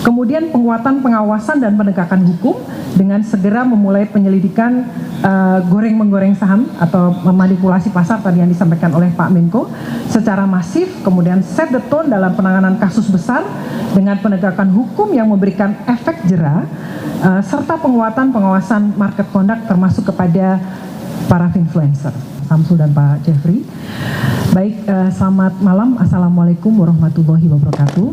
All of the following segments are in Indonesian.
Kemudian penguatan pengawasan dan penegakan hukum dengan segera memulai penyelidikan goreng-menggoreng saham atau memanipulasi pasar tadi yang disampaikan oleh Pak Menko secara masif, kemudian set the tone dalam penanganan kasus besar dengan penegakan hukum yang memberikan efek jera, serta penguatan pengawasan market conduct termasuk kepada para influencer. Samsul dan Pak Jeffrey. Baik, selamat malam. Assalamualaikum warahmatullahi wabarakatuh.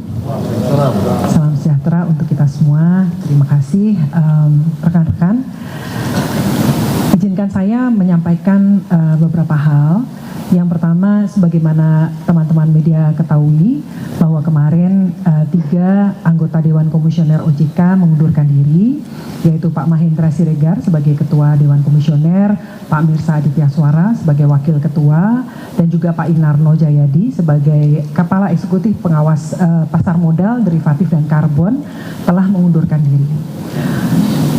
Salam sejahtera untuk kita semua. Terima kasih rekan-rekan. Izinkan saya menyampaikan beberapa hal. Yang pertama, sebagaimana teman-teman media ketahui bahwa kemarin 3 anggota Dewan Komisioner OJK mengundurkan diri, yaitu Pak Mahendra Siregar sebagai Ketua Dewan Komisioner, Pak Mirsa Aditya Suara sebagai Wakil Ketua, dan juga Pak Inarno Jayadi sebagai Kepala Eksekutif Pengawas Pasar Modal, Derivatif, dan Karbon telah mengundurkan diri.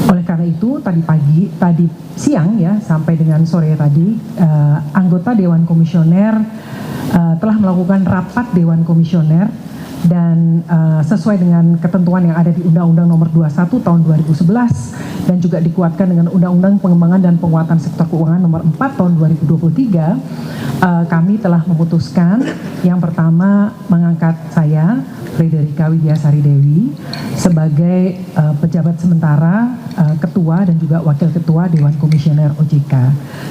Oleh karena itu, tadi siang ya sampai dengan sore tadi, anggota Dewan Komisioner telah melakukan rapat Dewan Komisioner dan sesuai dengan ketentuan yang ada di Undang-Undang Nomor 21 Tahun 2011 dan juga dikuatkan dengan Undang-Undang Pengembangan dan Penguatan Sektor Keuangan Nomor 4 Tahun 2023, kami telah memutuskan yang pertama mengangkat saya Frederika Widyasari Dewi sebagai pejabat sementara Ketua dan juga Wakil Ketua Dewan Komisioner OJK.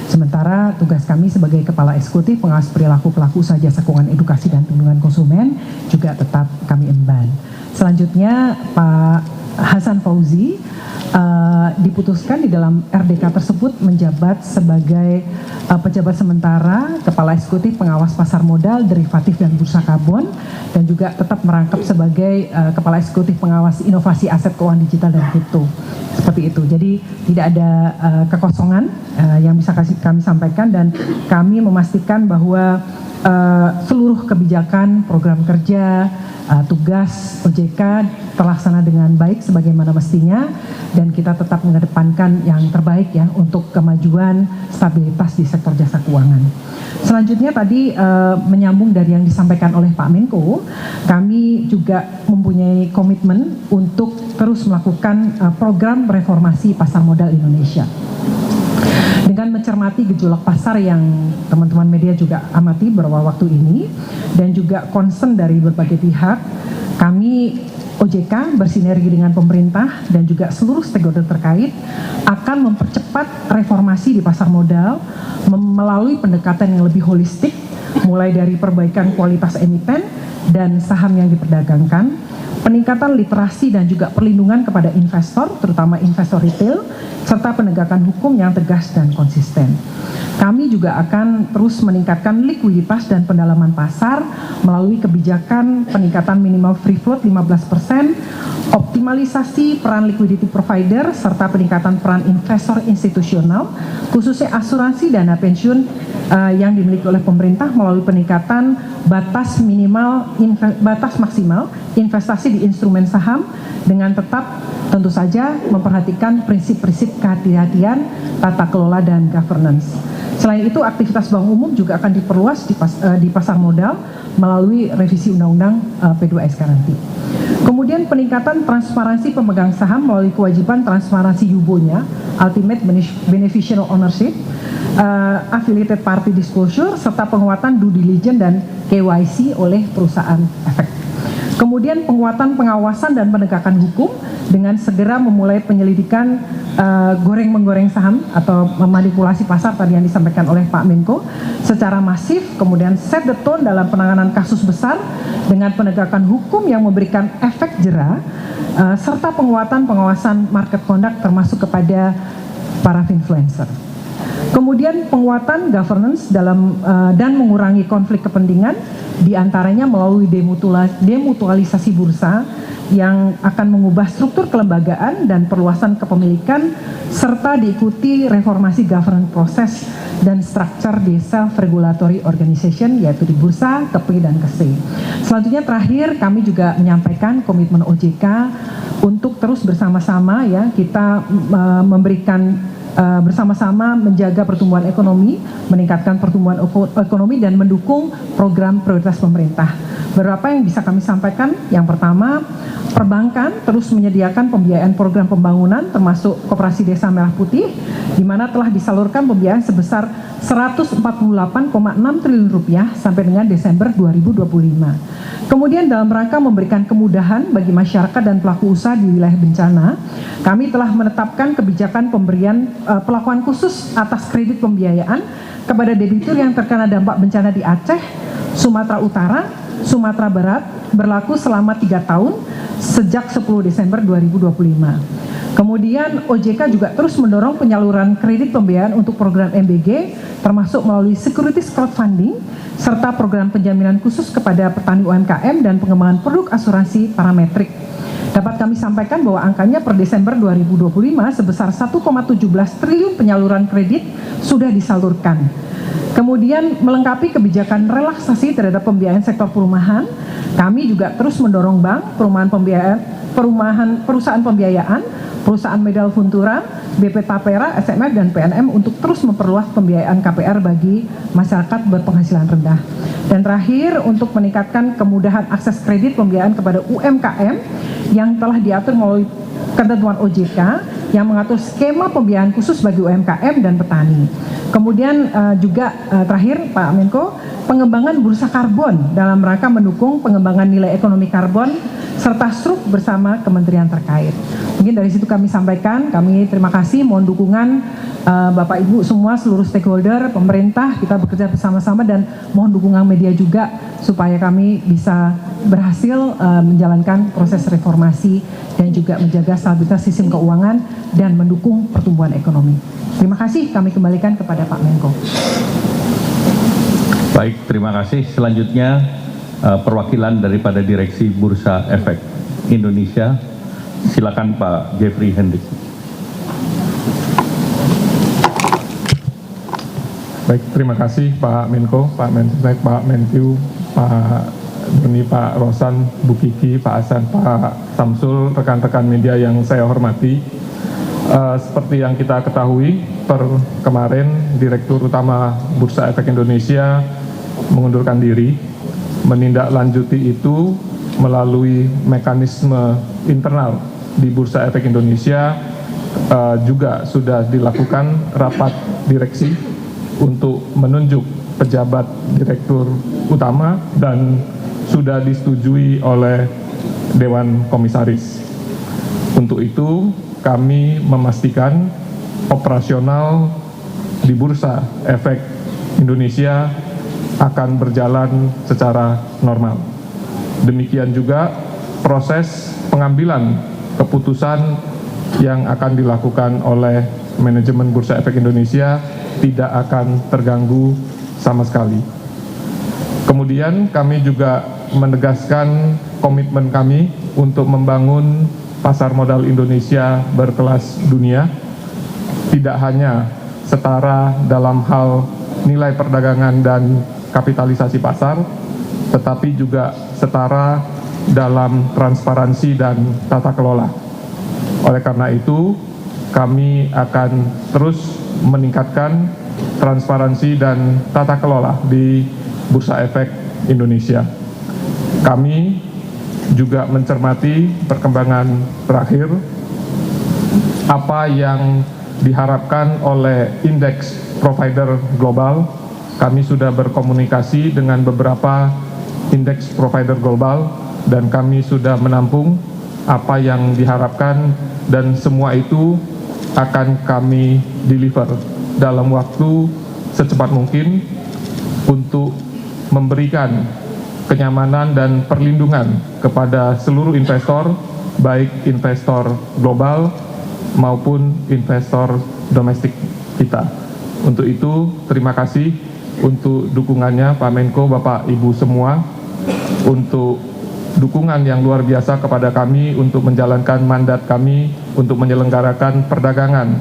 Sementara tugas kami sebagai Kepala Eksekutif Pengawas Perilaku Pelaku Usaha Jasa Keuangan Edukasi dan Perlindungan Konsumen juga tetap kami emban. Selanjutnya Pak Hasan Fauzi diputuskan di dalam RDK tersebut menjabat sebagai pejabat sementara Kepala Eksekutif Pengawas Pasar Modal, Derivatif, dan Bursa Karbon, dan juga tetap merangkap sebagai Kepala Eksekutif Pengawas Inovasi Aset Keuangan Digital dan Kripto. Seperti itu. Jadi tidak ada kekosongan yang bisa kami sampaikan, dan kami memastikan bahwa seluruh kebijakan, program kerja, tugas OJK terlaksana dengan baik sebagaimana mestinya, dan kita tetap mengedepankan yang terbaik ya untuk kemajuan stabilitas di sektor jasa keuangan. Selanjutnya tadi menyambung dari yang disampaikan oleh Pak Menko, kami juga mempunyai komitmen untuk terus melakukan program reformasi pasar modal Indonesia. Dengan mencermati gejolak pasar yang teman-teman media juga amati beberapa waktu ini dan juga concern dari berbagai pihak, kami OJK bersinergi dengan pemerintah dan juga seluruh stakeholder terkait akan mempercepat reformasi di pasar modal melalui pendekatan yang lebih holistik, mulai dari perbaikan kualitas emiten dan saham yang diperdagangkan, peningkatan literasi dan juga perlindungan kepada investor, terutama investor retail, serta penegakan hukum yang tegas dan konsisten. Kami juga akan terus meningkatkan likuiditas dan pendalaman pasar melalui kebijakan peningkatan minimal free float 15%, optimalisasi peran liquidity provider, serta peningkatan peran investor institusional, khususnya asuransi dana pensiun yang dimiliki oleh pemerintah melalui peningkatan batas maksimal investasi di instrumen saham dengan tetap tentu saja memperhatikan prinsip-prinsip kehati-hatian, tata kelola, dan governance. Selain itu, aktivitas bank umum juga akan diperluas di pasar modal melalui revisi Undang-Undang P2SK nanti. Kemudian peningkatan transparansi pemegang saham melalui kewajiban transparansi UBO-nya, Ultimate Beneficial Ownership, Affiliated Party Disclosure, serta penguatan due diligence dan KYC oleh perusahaan efek. Kemudian penguatan pengawasan dan penegakan hukum dengan segera memulai penyelidikan goreng-menggoreng saham atau memanipulasi pasar tadi yang disampaikan oleh Pak Menko secara masif, kemudian set the tone dalam penanganan kasus besar dengan penegakan hukum yang memberikan efek jera, serta penguatan pengawasan market conduct termasuk kepada para influencer. Kemudian penguatan governance dan mengurangi konflik kepentingan diantaranya melalui demutualisasi bursa yang akan mengubah struktur kelembagaan dan perluasan kepemilikan serta diikuti reformasi governance proses dan struktur di self-regulatory organization yaitu di bursa, KEPI, dan KSE. Selanjutnya terakhir kami juga menyampaikan komitmen OJK untuk terus bersama-sama ya kita memberikan bersama-sama menjaga pertumbuhan ekonomi, meningkatkan pertumbuhan ekonomi dan mendukung program prioritas pemerintah. Beberapa yang bisa kami sampaikan, yang pertama, perbankan terus menyediakan pembiayaan program pembangunan termasuk Koperasi Desa Merah Putih, di mana telah disalurkan pembiayaan sebesar 148,6 triliun rupiah sampai dengan Desember 2025. Kemudian dalam rangka memberikan kemudahan bagi masyarakat dan pelaku usaha di wilayah bencana, kami telah menetapkan kebijakan pemberian perlakuan khusus atas kredit pembiayaan kepada debitur yang terkena dampak bencana di Aceh, Sumatera Utara, Sumatera Barat, berlaku selama 3 tahun sejak 10 Desember 2025. Kemudian OJK juga terus mendorong penyaluran kredit pembiayaan untuk program MBG, termasuk melalui securities crowdfunding, serta program penjaminan khusus kepada petani UMKM dan pengembangan produk asuransi parametrik. Dapat kami sampaikan bahwa angkanya per Desember 2025 sebesar 1,17 triliun penyaluran kredit sudah disalurkan. Kemudian melengkapi kebijakan relaksasi terhadap pembiayaan sektor perumahan, kami juga terus mendorong bank, perusahaan pembiayaan, perusahaan modal Funtura, BP Tapera, SMF, dan PNM untuk terus memperluas pembiayaan KPR bagi masyarakat berpenghasilan rendah. Dan terakhir, untuk meningkatkan kemudahan akses kredit pembiayaan kepada UMKM yang telah diatur melalui ketentuan OJK yang mengatur skema pembiayaan khusus bagi UMKM dan petani. Kemudian juga terakhir Pak Menko, pengembangan bursa karbon dalam rangka mendukung pengembangan nilai ekonomi karbon serta struk bersama kementerian terkait. Mungkin dari situ kami sampaikan, kami terima kasih, mohon dukungan Bapak Ibu semua, seluruh stakeholder, pemerintah, kita bekerja bersama-sama dan mohon dukungan media juga supaya kami bisa berhasil menjalankan proses reformasi dan juga menjaga stabilitas sistem keuangan dan mendukung pertumbuhan ekonomi. Terima kasih, kami kembalikan kepada Pak Menko. Baik, terima kasih. Selanjutnya perwakilan daripada Direksi Bursa Efek Indonesia, silakan Pak Jeffrey Hendrik. Baik, terima kasih Pak Menko, Pak Mensesnek, Pak Menkyu, Pak Doni, Pak Rosan, Bu Kiki, Pak Hasan, Pak Samsul, rekan-rekan media yang saya hormati. Seperti yang kita ketahui, per kemarin Direktur Utama Bursa Efek Indonesia mengundurkan diri. Menindaklanjuti itu melalui mekanisme internal di Bursa Efek Indonesia juga sudah dilakukan rapat direksi untuk menunjuk pejabat Direktur Utama dan sudah disetujui oleh Dewan Komisaris. Untuk itu kami memastikan operasional di Bursa Efek Indonesia akan berjalan secara normal. Demikian juga proses pengambilan keputusan yang akan dilakukan oleh manajemen Bursa Efek Indonesia tidak akan terganggu sama sekali. Kemudian kami juga menegaskan komitmen kami untuk membangun pasar modal Indonesia berkelas dunia, tidak hanya setara dalam hal nilai perdagangan dan kapitalisasi pasar, tetapi juga setara dalam transparansi dan tata kelola. Oleh karena itu, kami akan terus meningkatkan transparansi dan tata kelola di Bursa Efek Indonesia. Kami juga mencermati perkembangan terakhir, apa yang diharapkan oleh indeks provider global. Kami sudah berkomunikasi dengan beberapa indeks provider global dan kami sudah menampung apa yang diharapkan dan semua itu akan kami deliver dalam waktu secepat mungkin untuk memberikan kenyamanan dan perlindungan kepada seluruh investor, baik investor global maupun investor domestik kita. Untuk itu, terima kasih untuk dukungannya Pak Menko, Bapak Ibu semua, untuk dukungan yang luar biasa kepada kami untuk menjalankan mandat kami untuk menyelenggarakan perdagangan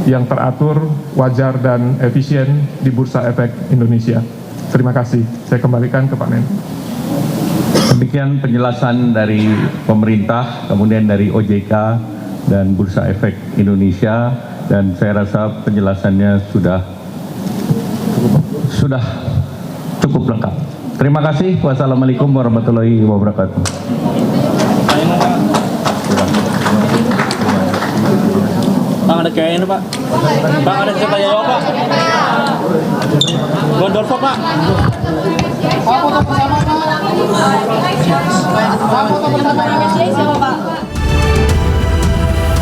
yang teratur, wajar, dan efisien di Bursa Efek Indonesia. Terima kasih. Saya kembalikan ke Pak Menko. Demikian penjelasan dari pemerintah, kemudian dari OJK dan Bursa Efek Indonesia, dan saya rasa penjelasannya sudah cukup lengkap. Terima kasih. Wassalamualaikum warahmatullahi wabarakatuh. Bang, ada kayak ini Pak. Bang, ada cerita jawab Pak. Gondorfo Pak. Pak, foto bersama Pak. Pak, foto bersama.